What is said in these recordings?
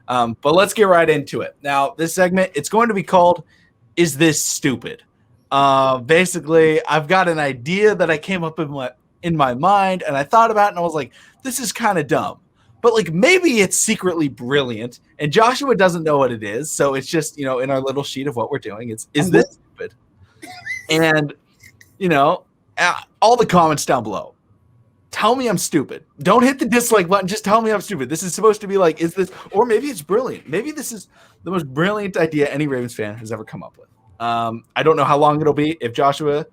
But let's get right into it. Now, this segment, it's going to be called Is This Stupid? Basically, I've got an idea that I came up in my mind, and I thought about it, and I was like, this is kind of dumb. But like maybe it's secretly brilliant, and Joshua doesn't know what it is, so it's just in our little sheet of what we're doing. It's is this stupid? And all the comments down below. Tell me I'm stupid. Don't hit the dislike button. Just tell me I'm stupid. This is supposed to be like, is this, or maybe it's brilliant. Maybe this is the most brilliant idea any Ravens fan has ever come up with. I don't know how long it'll be. If Joshua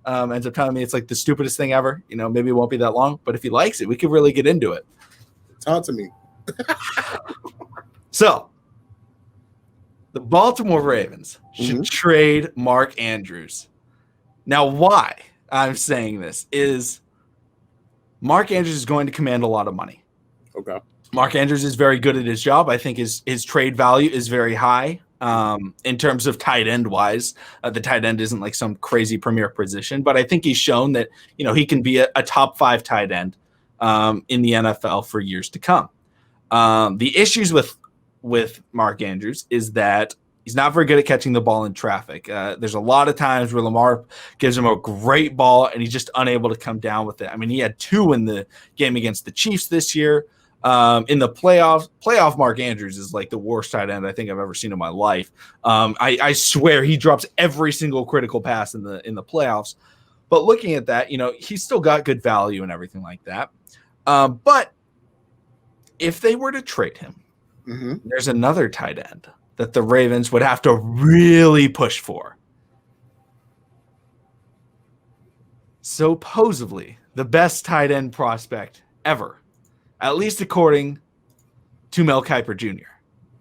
ends up telling me it's like the stupidest thing ever, maybe it won't be that long. But if he likes it, we could really get into it. Talk to me. So, the Baltimore Ravens should trade Mark Andrews. Now, why I'm saying this is Mark Andrews is going to command a lot of money. Okay. Mark Andrews is very good at his job. I think his trade value is very high in terms of tight end wise. The tight end isn't like some crazy premier position, but I think he's shown that he can be a top 5 tight end in the NFL for years to come. The issues with Mark Andrews is that he's not very good at catching the ball in traffic. There's a lot of times where Lamar gives him a great ball and he's just unable to come down with it. I mean, he had 2 in the game against the Chiefs this year. In the playoff Mark Andrews is like the worst tight end I think I've ever seen in my life. I swear he drops every single critical pass in the playoffs. But looking at that, he's still got good value and everything like that. But if they were to trade him, there's another tight end that the Ravens would have to really push for. Supposedly the best tight end prospect ever, at least according to Mel Kiper Jr.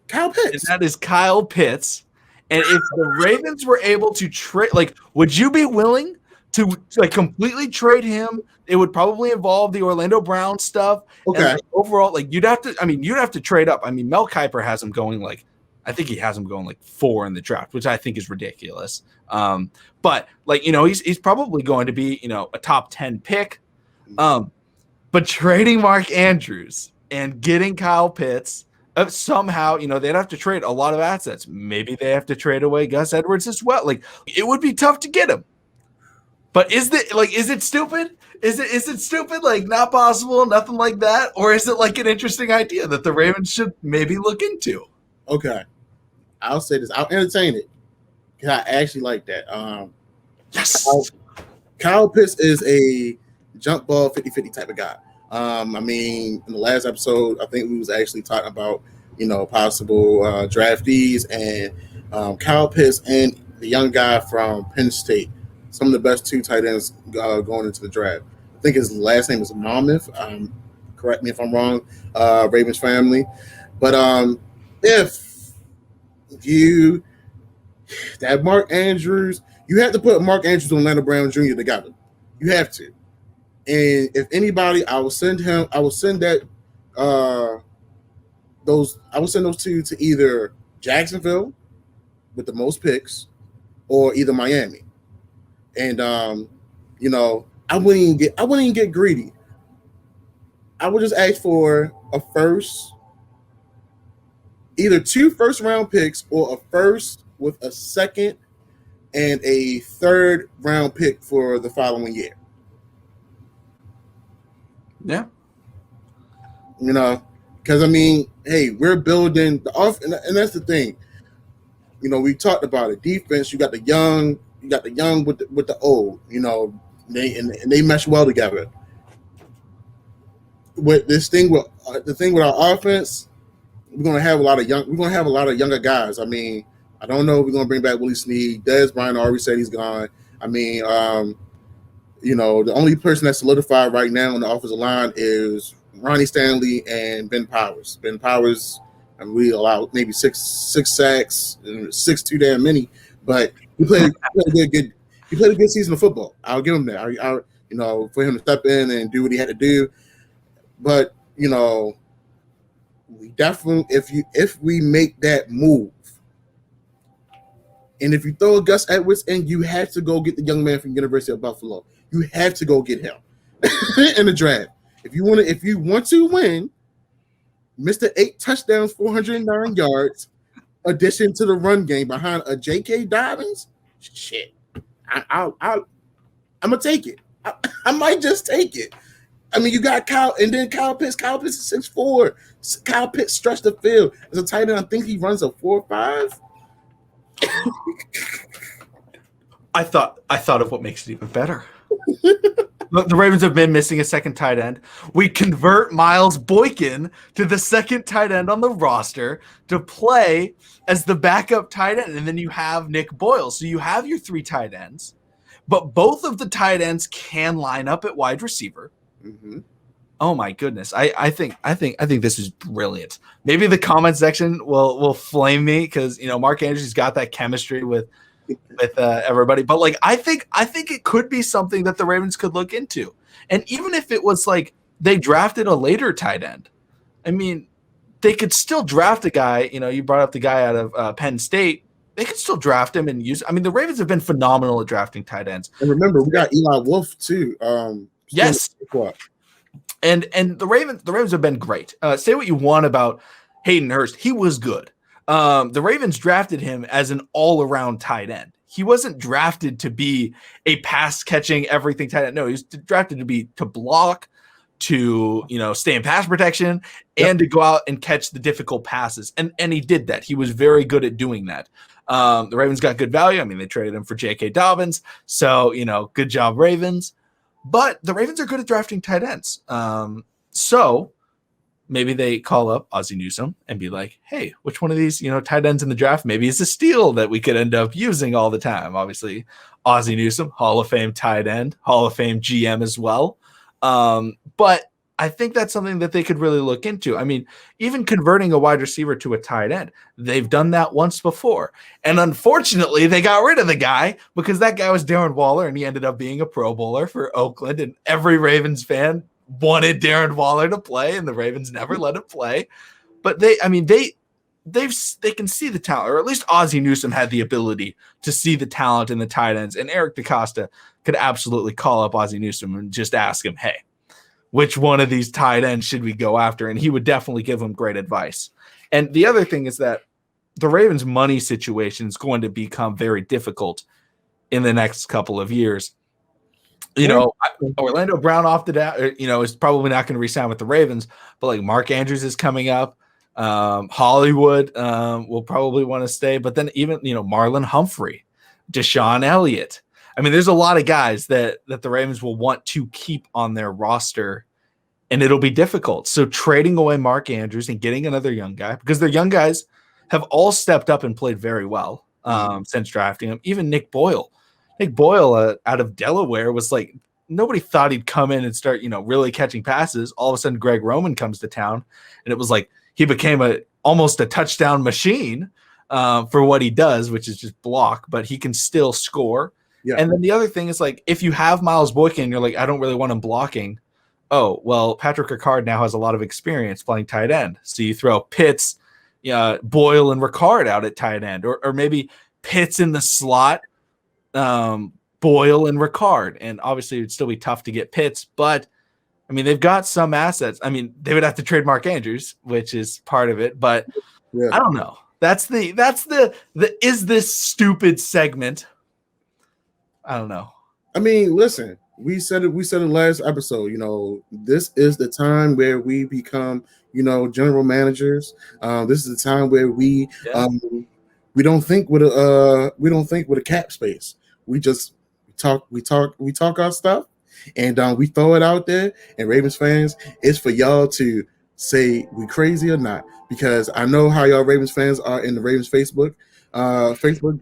Kyle Pitts. And that is Kyle Pitts. And if the Ravens were able to trade, would you be willing to completely trade him? It would probably involve the Orlando Brown stuff. Okay. And overall, you'd have to trade up. I mean, Mel Kiper has him going I think he has him going 4 in the draft, which I think is ridiculous. But he's probably going to be, a top 10 pick. But trading Mark Andrews and getting Kyle Pitts, somehow, they'd have to trade a lot of assets. Maybe they have to trade away Gus Edwards as well. It would be tough to get him. But is it stupid? Is it stupid? Not possible, nothing like that? Or is it an interesting idea that the Ravens should maybe look into? Okay. I'll say this. I'll entertain it. I actually like that. Yes. Kyle Pitts is a jump ball 50-50 type of guy. I mean, in the last episode, I think we was actually talking about, possible draftees and Kyle Pitts and the young guy from Penn State, some of the best 2 tight ends going into the draft. I think his last name is Monmouth. Correct me if I'm wrong, Ravens family. But if you that Mark Andrews, you have to put Mark Andrews and Orlando Brown Jr. together. You have to. And if anybody, I will send those 2 to either Jacksonville with the most picks or either Miami. And I wouldn't even get greedy. I would just ask for a first, either 2 first-round picks or a first with a second and a third-round pick for the following year. Yeah. Because hey, we're building the off, and that's the thing. We talked about it. Defense, you got the young with the old. They mesh well together. With this thing with our offense, we're gonna have a lot of younger guys. I don't know if we're gonna bring back Willie Snead. Dez Bryant already said he's gone. The only person that's solidified right now on the offensive line is Ronnie Stanley and Ben Powers. Ben Powers, we allowed maybe six sacks, 6 too damn many, but he played a good season of football. I'll give him that. For him to step in and do what he had to do. But we definitely, if we make that move, and if you throw Gus Edwards in, you have to go get the young man from University of Buffalo. You have to go get him in the draft. If you want to win, Mr. 8 touchdowns, 409 yards, addition to the run game behind a J.K. Dobbins. Shit, I'm gonna take it. I might just take it. I mean, you got Kyle, and then Kyle Pitts. Kyle Pitts is 6'4". Kyle Pitts stretched the field as a tight end. I think he runs a 4.5. I thought of what makes it even better. The Ravens have been missing a second tight end. We convert Miles Boykin to the second tight end on the roster to play as the backup tight end, and then you have Nick Boyle. So you have your 3 tight ends, but both of the tight ends can line up at wide receiver. Mm-hmm. Oh my goodness. I think this is brilliant. Maybe the comment section will flame me because Mark Andrews got that chemistry with everybody, but like I think it could be something that the Ravens could look into. And even if it was like they drafted a later tight end, I mean, they could still draft a guy. You brought up the guy out of Penn State. They could still draft him and use. I mean, the Ravens have been phenomenal at drafting tight ends. And remember, we got Eli Wolf too. Yes. And the Ravens have been great. Say what you want about Hayden Hurst. He was good. The Ravens drafted him as an all-around tight end. He wasn't drafted to be a pass-catching everything tight end. No, he was drafted to block, to stay in pass protection, and to go out and catch the difficult passes. And he did that. He was very good at doing that. The Ravens got good value. I mean, they traded him for J.K. Dobbins. So, good job, Ravens. But the Ravens are good at drafting tight ends. So maybe they call up Ozzie Newsome and be like, hey, which one of these, tight ends in the draft maybe is a steal that we could end up using all the time? Obviously, Ozzie Newsome, Hall of Fame tight end, Hall of Fame GM as well. But I think that's something that they could really look into. I mean, even converting a wide receiver to a tight end, they've done that once before. And unfortunately, they got rid of the guy because that guy was Darren Waller, and he ended up being a Pro Bowler for Oakland. And every Ravens fan wanted Darren Waller to play, and the Ravens never let him play. But they can see the talent, or at least Ozzie Newsome had the ability to see the talent in the tight ends. And Eric DeCosta could absolutely call up Ozzie Newsome and just ask him, hey, which one of these tight ends should we go after? And he would definitely give him great advice. And the other thing is that the Ravens' money situation is going to become very difficult in the next couple of years. Orlando Brown off the bat, is probably not going to re-sign with the Ravens, but like Mark Andrews is coming up. Hollywood will probably want to stay, but then even, Marlon Humphrey, Deshaun Elliott. I mean, there's a lot of guys that the Ravens will want to keep on their roster, and it'll be difficult. So trading away Mark Andrews and getting another young guy, because their young guys have all stepped up and played very well since drafting him. Even Nick Boyle. Nick Boyle out of Delaware was like, nobody thought he'd come in and start, really catching passes. All of a sudden, Greg Roman comes to town, and it was like he became almost a touchdown machine for what he does, which is just block, but he can still score. Yeah. And then the other thing is, like, if you have Miles Boykin, you're like, I don't really want him blocking. Oh, well, Patrick Ricard now has a lot of experience playing tight end. So you throw Pitts, Boyle, and Ricard out at tight end, or maybe Pitts in the slot, Boyle and Ricard. And obviously, it would still be tough to get Pitts, but I mean, they've got some assets. I mean, they would have to trade Mark Andrews, which is part of it, but I don't know. That's the is this stupid segment. I don't know. I mean, listen, we said it last episode, this is the time where we become, general managers. This is the time where we don't think with a cap space. We just talk our stuff, and we throw it out there. And Ravens fans, it's for y'all to say we crazy or not, because I know how y'all Ravens fans are in the Ravens Facebook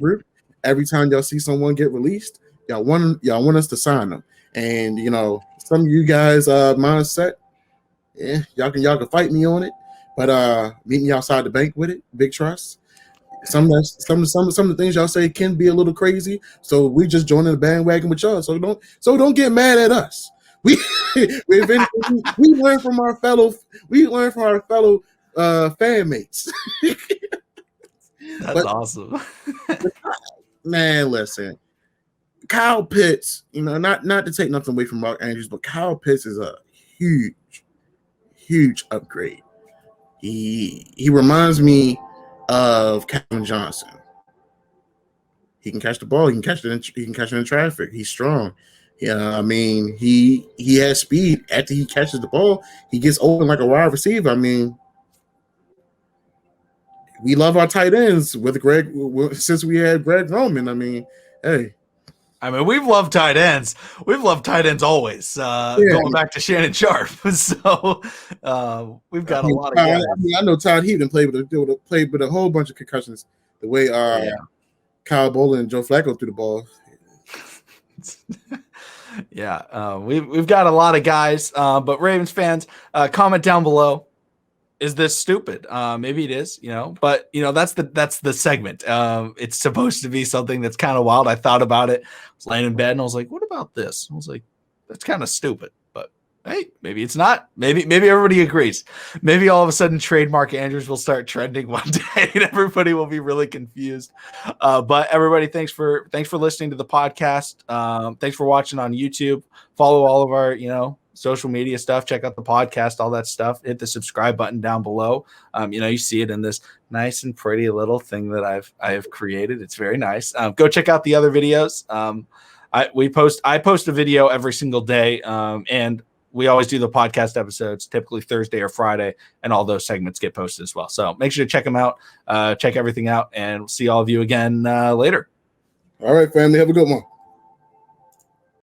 group. Every time y'all see someone get released, y'all want us to sign them. And some of you guys mindset, y'all can fight me on it, but meet me outside the bank with it. Big trust. Some of the things y'all say can be a little crazy, so we just joining the bandwagon with y'all. So don't get mad at us. We learn from our fellow fan mates. That's awesome. Man, listen, Kyle Pitts, not to take nothing away from Mark Andrews, but Kyle Pitts is a huge upgrade. He reminds me of Calvin Johnson. He can catch the ball. He can catch it. He can catch it in traffic. He's strong. Yeah, I mean, he has speed. After he catches the ball, he gets open like a wide receiver. I mean, we love our tight ends with Greg since we had Greg Roman. I mean, hey. I mean, we've loved tight ends. We've loved tight ends always, going back to Shannon Sharp. So we've got a lot of guys. I know Todd Heaton played with a whole bunch of concussions. The way Kyle Bolin and Joe Flacco threw the ball. Yeah, we've got a lot of guys, but Ravens fans, comment down below. Is this stupid? Maybe it is, but that's the segment. It's supposed to be something that's kind of wild. I thought about it. I was laying in bed and I was like, what about this? I was like, that's kind of stupid, but hey, maybe it's not. Maybe everybody agrees. Maybe all of a sudden trademark Andrews will start trending one day and everybody will be really confused. But everybody, thanks for listening to the podcast. Thanks for watching on YouTube. Follow all of our, social media stuff. Check out the podcast, all that stuff. Hit the subscribe button down below. You see it in this nice and pretty little thing that I have created. It's very nice. Go check out the other videos. I post a video every single day, and we always do the podcast episodes, typically Thursday or Friday, and all those segments get posted as well. So make sure to check them out, check everything out, and we'll see all of you again later. All right, family. Have a good one.